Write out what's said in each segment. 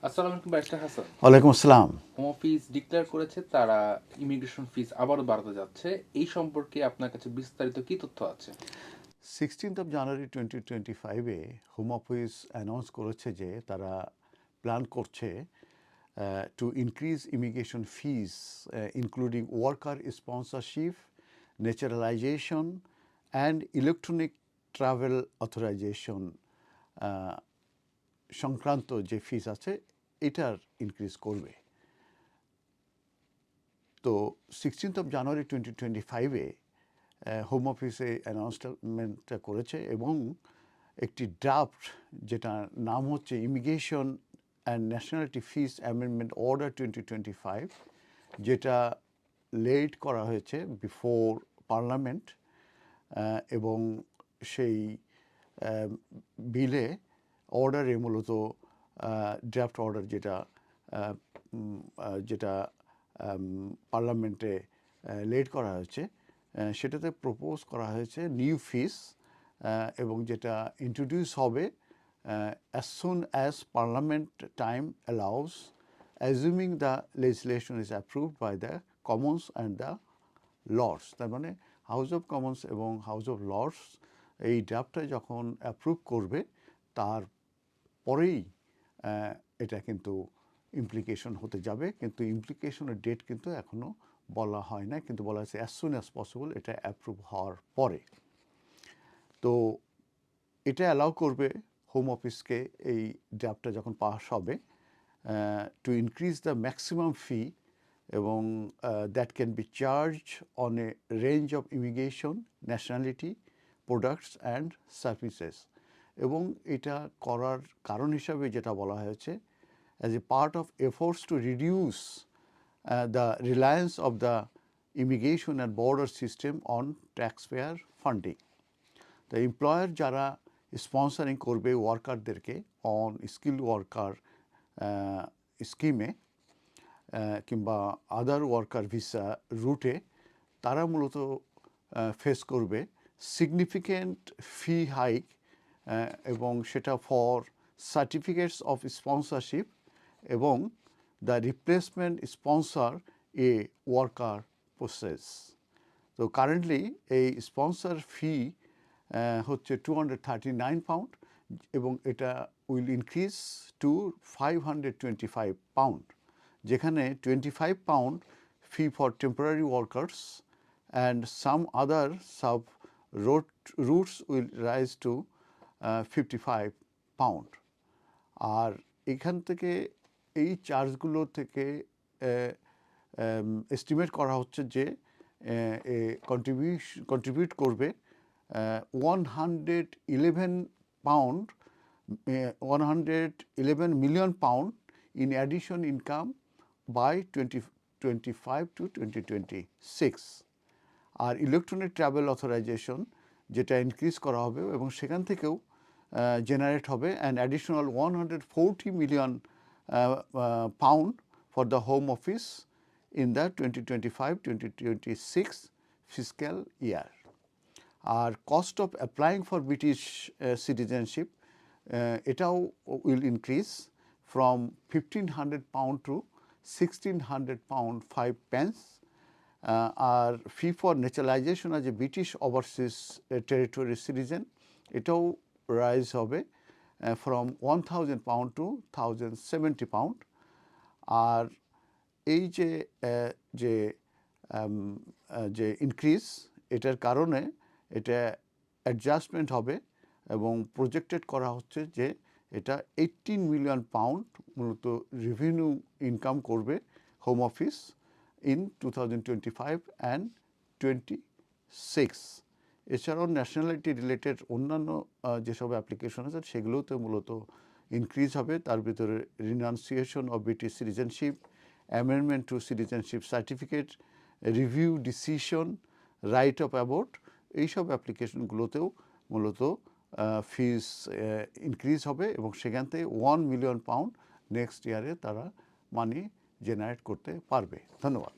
আসসালামু আলাইকুম ব্যারিস্টার হাসান। ওয়ালাইকুম আসসালাম। হোম অফিস ডিক্লেয়ার করেছে তারা ইমিগ্রেশন ফিস আবারও বাড়াতে যাচ্ছে। এই সম্পর্কে আপনার কাছে বিস্তারিত কি তথ্য আছে? 16th জানুয়ারি 2025-এ হোম অফিস অ্যানাউন্স করেছে যে তারা প্ল্যান করছে to increase immigration fees including worker sponsorship, naturalisation and electronic travel authorisation সংক্রান্ত যে ফিস আছে এটার ইনক্রিজ করবে। তো 16th জানুয়ারি 2025-এ হোম অফিসে অ্যানাউন্সমেন্টটা করেছে এবং একটি ড্রাফট যেটা নাম হচ্ছে immigration and nationality fees amendment order 2025, যেটা লেট করা হয়েছে বিফোর পার্লামেন্ট, এবং সেই বিলে অর্ডারে মূলত ড্রাফট অর্ডার যেটা পার্লামেন্টে লেট করা হয়েছে, সেটাতে প্রপোজ করা হয়েছে নিউ ফিস, এবং যেটা ইন্ট্রোডিউস হবে as soon as parliament time allows, assuming the legislation is approved by the commons and the lords. তার মানে হাউস অফ কমন্স এবং হাউস অফ লর্ডস এই ড্রাফটটা যখন অ্যাপ্রুভ করবে তার পরেই এটা কিন্তু ইমপ্লিকেশন হতে যাবে, কিন্তু ইমপ্লিকেশনের ডেট কিন্তু এখনও বলা হয় না, কিন্তু বলা হয়েছে অ্যাজ সুন অ্যাজ পসিবল এটা অ্যাপ্রুভ হওয়ার পরে। তো এটা অ্যালাউ করবে হোম অফিসকে এই ড্রাফটটা যখন পাস হবে টু ইনক্রিজ দ্য ম্যাক্সিমাম ফি, এবং that can be charge on a range of immigration, nationality, products and services. এবং এটা করার কারণ হিসাবে যেটা বলা হয়েছে, as a part of efforts to reduce the reliance of the immigration and border system on taxpayer funding. The employer যারা sponsoring করবে ওয়ার্কারদেরকে অন স্কিল্ড ওয়ার্কার স্কিমে কিংবা আদার ওয়ার্কার ভিসা রুটে, তারা মূলত ফেস করবে সিগনিফিক্যান্ট ফি হাইক, এবং সেটা ফর সার্টিফিকেটস অফ স্পন্সরশিপ এবং the replacement sponsor A worker process. তো কারেন্টলি এই স্পন্সর ফি হচ্ছে £239, এবং এটা উইল ইনক্রিজ টু £525, যেখানে £25 fee for temporary workers and some other sub roots will rise to £55। আর এখান থেকে এই চার্জগুলো থেকে এস্টিমেট করা হচ্ছে যে কন্ট্রিবিউট করবে £111 million in addition income by 2025 to 2026। আর ইলেকট্রনিক ট্রাভেল অথরাইজেশন যেটা ইনক্রিজ করা হবে এবং সেখান থেকেও জেনারেট হবে an additional £140 million for the Home Office in the 2025-2026 fiscal year. আর cost of applying for British citizenship এটাও will increase from £1,500 to £1,600 5 pence। আর fee for naturalisation as a British overseas territory citizen এটাও rise হবে from £1,000 to £1,070। আর এই যে increase, এটার কারণে এটা অ্যাডজাস্টমেন্ট হবে এবং প্রজেক্টেড করা হচ্ছে যে এটা £18 million মূলত রেভিনিউ ইনকাম করবে হোম অফিস ইন 2025 অ্যান্ড 26। এছাড়াও ন্যাশনালিটি রিলেটেড অন্যান্য যেসব অ্যাপ্লিকেশন আছে সেগুলোতে মূলত ইনক্রিজ হবে। তার ভিতরে renunciation of British citizenship, amendment to citizenship certificate, review decision, right of abode, এইসব অ্যাপ্লিকেশনগুলোতেও মূলত ফিস ইনক্রিজ হবে এবং সেখান থেকে £1 million নেক্সট ইয়ারে তারা মানি জেনারেট করতে পারবে। ধন্যবাদ।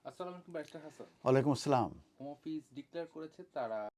আসসালামু আলাইকুম ব্যারিস্টার হাসান। ওয়ালাইকুম আসসালাম। হোম অফিস ডিক্লেয়ার করেছে তারা